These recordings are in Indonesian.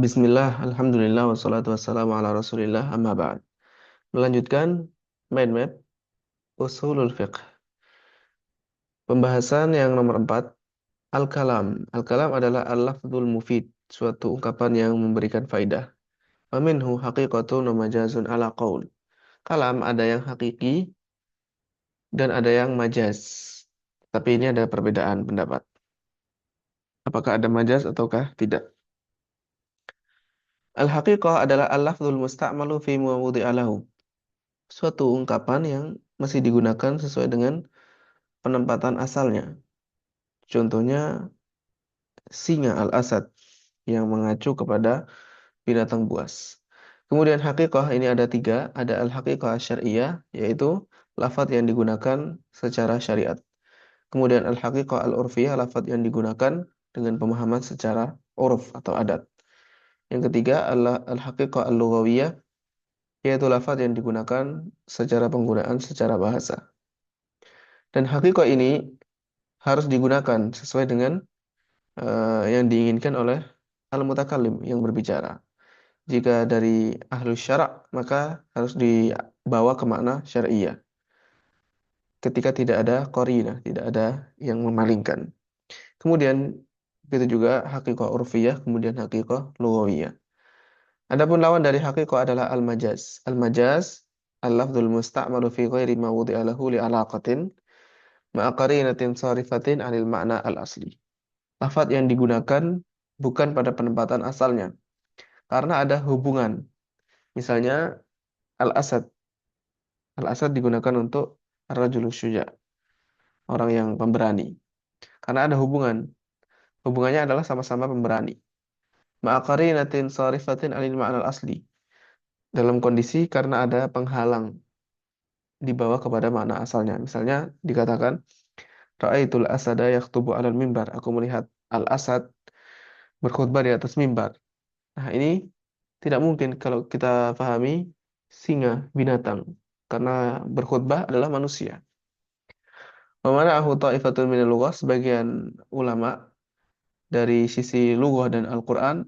Bismillah, Alhamdulillah, wassalatu wassalamu ala rasulillah, amma ba'd. Melanjutkan mind map usulul fiqh. Pembahasan yang nomor 4, al-kalam. Al-kalam adalah al-lafzul mufid, suatu ungkapan yang memberikan faidah. Wa minhu haqiqatun wa majazun ala qaul. Kalam ada yang hakiki dan ada yang majaz. Tapi ini ada perbedaan pendapat. Apakah ada majaz ataukah tidak? Al-haqiqah adalah al-lafzul musta'malu fi mawdi'alahu. Suatu ungkapan yang masih digunakan sesuai dengan penempatan asalnya. Contohnya singa al-asad yang mengacu kepada binatang buas. Kemudian haqiqah ini ada tiga, ada al-haqiqah syariah, yaitu lafadz yang digunakan secara syariat. Kemudian al-haqiqah al-urfiyah, lafadz yang digunakan dengan pemahaman secara uruf atau adat. Yang ketiga al-haqiqah al-lughawiyah, yaitu lafadz yang digunakan secara penggunaan secara bahasa. Dan haqiqah ini harus digunakan sesuai dengan yang diinginkan oleh al-mutakallim yang berbicara. Jika dari ahlu syara' maka harus dibawa ke makna syariah. Ketika tidak ada qarinah, tidak ada yang memalingkan. Kemudian begitu juga haqiqah urfiyah, kemudian haqiqah lughawiyah. Adapun lawan dari haqiqah adalah al-majaz. Al-majaz al-lafdzul musta'malu fi ghairi ma wudi'a lahu li alaqatin ma'a qarinatin sharifatin 'anil ma'na al-asli. Lafadz yang digunakan bukan pada penempatan asalnya, karena ada hubungan. Misalnya al-asad. Al-asad digunakan untuk ar-rajulus syuja', orang yang pemberani. Karena ada hubungan. Hubungannya adalah sama-sama pemberani. Ma'aqarinatin sharifatin anil ma'nal asli. Dalam kondisi karena ada penghalang dibawa kepada makna asalnya. Misalnya dikatakan ra'aitul asada yakhtubu 'alal mimbar. Aku melihat al-asad berkhutbah di atas mimbar. Nah, ini tidak mungkin kalau kita pahami singa, binatang. Karena berkhutbah adalah manusia. Memana'ahu ta'ifatun minal lughah, sebagian ulama dari sisi lughah dan Al-Quran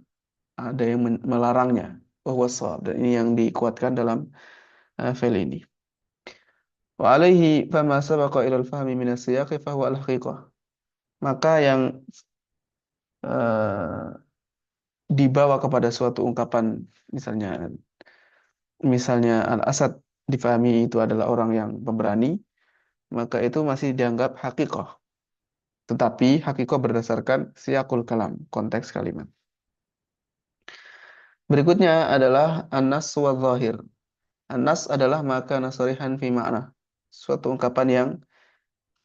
ada yang melarangnya. Bahwa shawab, dan ini yang dikuatkan dalam file ini. Wa alaihi fama sabaqa ilal fahmi minas siyaqi fahuwa al-haqiqah. Maka yang eh, dibawa kepada suatu ungkapan, misalnya misalnya Al-Asad difahami itu adalah orang yang pemberani, maka itu masih dianggap hakikoh. Tetapi hakikoh berdasarkan siyakul kalam, konteks kalimat. Berikutnya adalah an-nas wa zahir. An-nas adalah maka nasarihan fi makna. Suatu ungkapan yang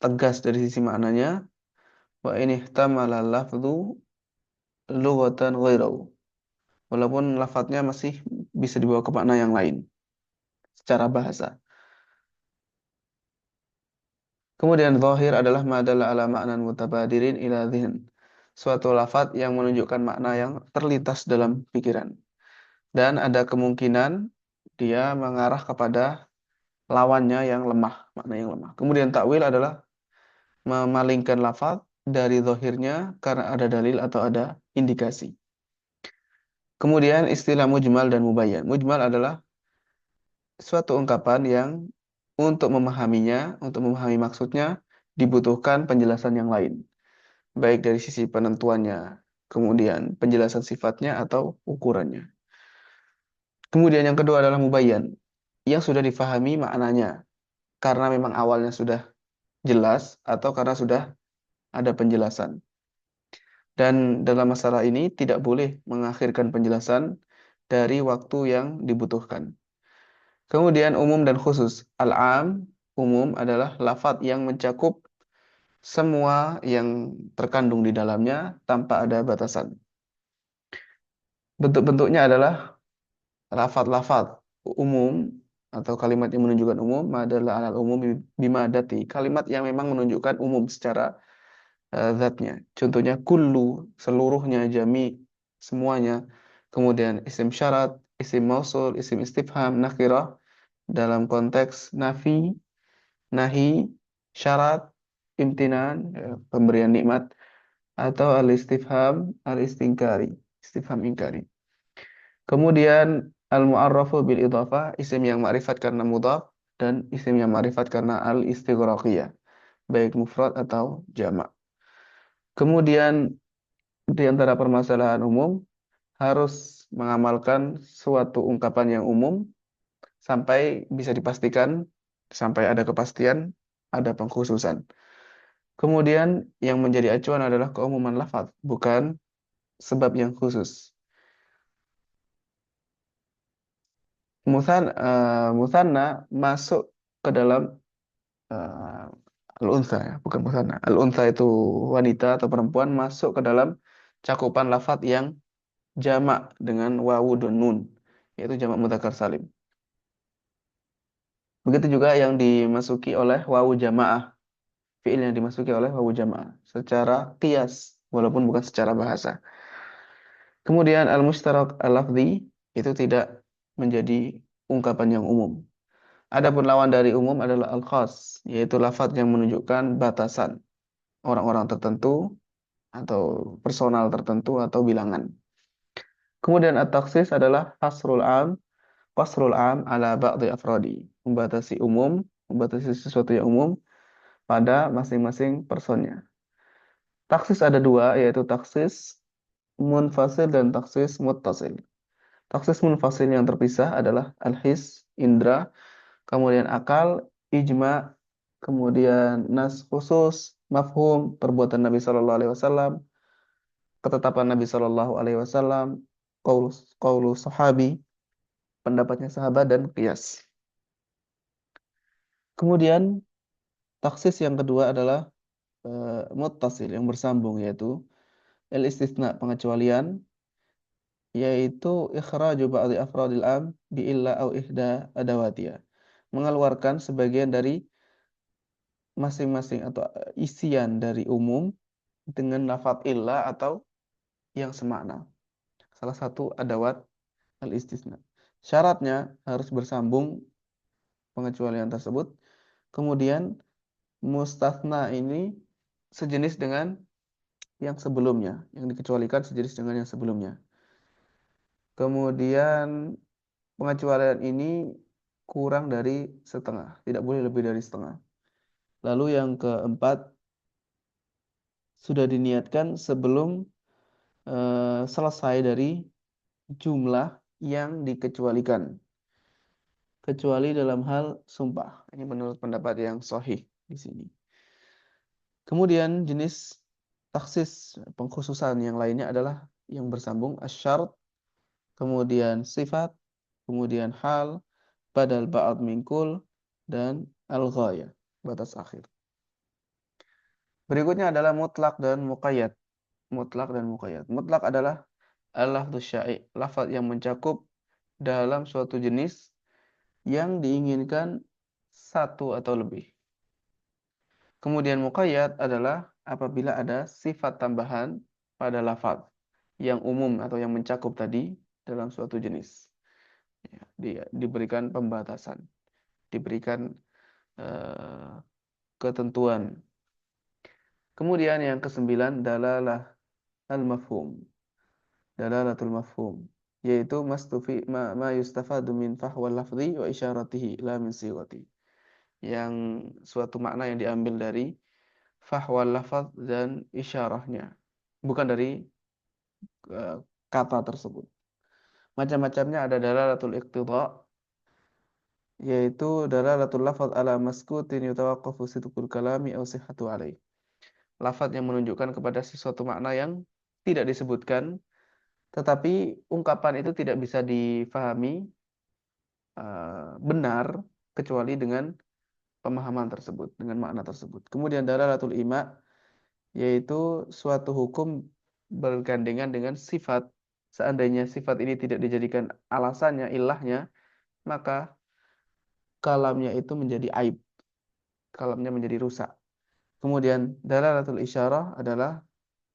tegas dari sisi maknanya. Wa ini ihtamala lafdhu lughatan ghairahu. Walaupun lafadznya masih bisa dibawa ke makna yang lain secara bahasa. Kemudian zahir adalah madalla ala ma'nan mutabadirin ila dhihn. Suatu lafadz yang menunjukkan makna yang terlintas dalam pikiran. Dan ada kemungkinan dia mengarah kepada lawannya yang lemah, makna yang lemah. Kemudian takwil adalah memalingkan lafadz dari zahirnya karena ada dalil atau ada indikasi. Kemudian istilah mujmal dan mubayyan. Mujmal adalah suatu ungkapan yang untuk memahami maksudnya dibutuhkan penjelasan yang lain, baik dari sisi penentuannya, kemudian penjelasan sifatnya atau ukurannya. Kemudian yang kedua adalah mubayyan, yang sudah difahami maknanya karena memang awalnya sudah jelas atau karena sudah ada penjelasan. Dan dalam masalah ini tidak boleh mengakhirkan penjelasan dari waktu yang dibutuhkan. Kemudian umum dan khusus. Al-am, umum adalah lafadz yang mencakup semua yang terkandung di dalamnya tanpa ada batasan. Bentuk-bentuknya adalah lafadz-lafadz umum atau kalimat yang menunjukkan umum adalah alal umum bima dati. Kalimat yang memang menunjukkan umum secara zatnya. Contohnya kullu, seluruhnya, jami, semuanya. Kemudian isim syarat, isim mausul, isim istifham, nakirah dalam konteks nafi, nahi, syarat, imtinan, pemberian nikmat, atau al-istifham, al-istingkari, istifham ingkari. Kemudian al-mu'arrafu bil idhafah, isim yang ma'rifat karena mudhaf dan isim yang ma'rifat karena al-istighraqiyah, baik mufrad atau jamak. Kemudian di antara permasalahan umum harus mengamalkan suatu ungkapan yang umum sampai bisa dipastikan, sampai ada kepastian, ada pengkhususan. Kemudian yang menjadi acuan adalah keumuman lafaz, bukan sebab yang khusus. Musanna masuk ke dalam eh, al-unsa ya, bukan musanna. Al-unsa itu wanita atau perempuan masuk ke dalam cakupan lafaz yang jamak dengan wawu dan nun, yaitu jamak mudzakkar salim. Begitu juga yang dimasuki oleh wawu jamaah, fiil yang dimasuki oleh wawu jamaah secara qiyas walaupun bukan secara bahasa. Kemudian al-mushtarak al-lafzi itu tidak menjadi ungkapan yang umum. Adapun lawan dari umum adalah al-khas, yaitu lafaz yang menunjukkan batasan orang-orang tertentu atau personal tertentu atau bilangan. Kemudian at-takhsis adalah qasrul am ala ba'dhi afradi, membatasi umum, membatasi sesuatu yang umum pada masing-masing personnya. Taksis ada dua, yaitu taksis munfasil dan taksis muttasil. Taksis munfasil yang terpisah adalah al-his, indra, kemudian akal, ijma, kemudian nas khusus, mafhum, perbuatan Nabi Shallallahu Alaihi Wasallam, ketetapan Nabi Shallallahu Alaihi Wasallam, qaulu sahabi, pendapatnya sahabat dan qiyas. Kemudian taksis yang kedua adalah muttasil yang bersambung, yaitu al-istisna, pengecualian, yaitu ikhraju ba'dhi afradil am bi illa au ihda adawatiha, mengeluarkan sebagian dari masing-masing atau isian dari umum dengan lafadz illa atau yang semakna, salah satu adawat al-istisna. Syaratnya harus bersambung pengecualian tersebut. Kemudian mustatsna ini sejenis dengan yang sebelumnya, yang dikecualikan sejenis dengan yang sebelumnya. Kemudian pengecualian ini kurang dari setengah, tidak boleh lebih dari setengah. Lalu yang keempat, sudah diniatkan sebelum selesai dari jumlah yang dikecualikan, kecuali dalam hal sumpah. Ini menurut pendapat yang sahih di sini. Kemudian jenis taksis pengkhususan yang lainnya adalah yang bersambung asyarat, kemudian sifat, kemudian hal, badal ba'd min kul, dan al-ghayah, batas akhir. Berikutnya adalah mutlak dan muqayyad. Mutlak dan muqayyad. Mutlak adalah al-lafdzus syai', lafaz yang mencakup dalam suatu jenis yang diinginkan satu atau lebih. Kemudian muqayyad adalah apabila ada sifat tambahan pada lafaz yang umum atau yang mencakup tadi dalam suatu jenis. Ya, diberikan pembatasan, diberikan eh, ketentuan. Kemudian yang kesembilan dalalah al-mafhum. Dalalatul mafhum, yaitu ma yustafadu min fahwal lafzi wa isyaratihi la min sighati. Yang suatu makna yang diambil dari fahwal lafaz dan isyarahnya, bukan dari eh, kata tersebut. Macam-macamnya ada dalalatul iqtida, yaitu dalalatul lafaz ala maskutin yutawaqqafu sidqul kalami aw sihhatu alaih. Lafaz yang menunjukkan kepada sesuatu makna yang tidak disebutkan, tetapi ungkapan itu tidak bisa difahami benar kecuali dengan pemahaman tersebut, dengan makna tersebut. Kemudian dalalatul ima, yaitu suatu hukum bergandengan dengan sifat. Seandainya sifat ini tidak dijadikan alasannya, ilahnya, maka kalamnya itu menjadi aib, kalamnya menjadi rusak. Kemudian dalalatul isyarah adalah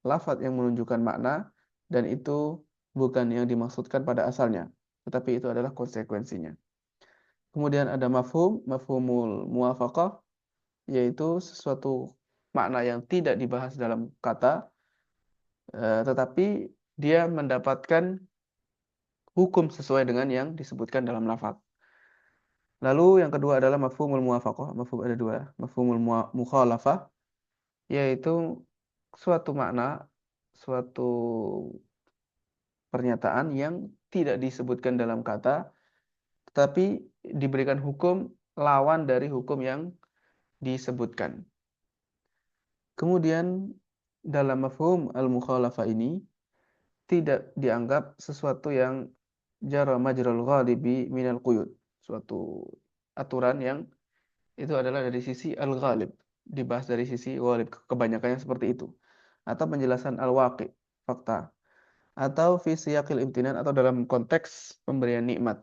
lafaz yang menunjukkan makna dan itu bukan yang dimaksudkan pada asalnya, tetapi itu adalah konsekuensinya. Kemudian ada mafhumul muwafaqah, yaitu sesuatu makna yang tidak dibahas dalam kata, tetapi dia mendapatkan hukum sesuai dengan yang disebutkan dalam lafaz. Lalu yang kedua adalah mafhumul muwafaqah. Mafhum ada dua. Mafhumul mukhalafah yaitu suatu makna, suatu pernyataan yang tidak disebutkan dalam kata, tetapi diberikan hukum lawan dari hukum yang disebutkan. Kemudian dalam mafhum al-mukhalafah ini tidak dianggap sesuatu yang jara majral ghalibi minal quyud, suatu aturan yang itu adalah dari sisi al-ghalib, dibahas dari sisi ghalib, kebanyakannya seperti itu, atau penjelasan al-waqi, fakta, atau fi siyaqil imtinan, atau dalam konteks pemberian nikmat,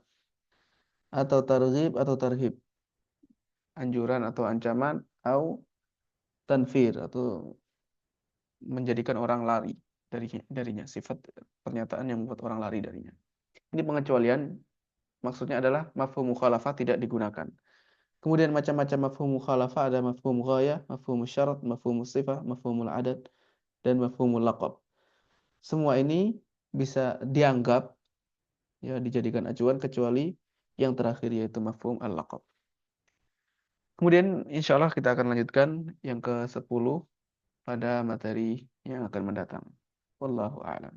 atau targhib atau tarhib, anjuran atau ancaman, atau tanfir atau menjadikan orang lari darinya, sifat pernyataan yang membuat orang lari darinya. Ini pengecualian, maksudnya adalah mafhum mukhalafah tidak digunakan. Kemudian macam-macam mafhum mukhalafah, ada mafhum ghayah, mafhum syarat, mafhum sifah, mafhumul adad, dan mafhumul laqab. Semua ini bisa dianggap, ya, dijadikan acuan kecuali yang terakhir yaitu mafhum al-laqab. Kemudian insya Allah kita akan lanjutkan yang ke-10 pada materi yang akan mendatang. Wallahu a'lam.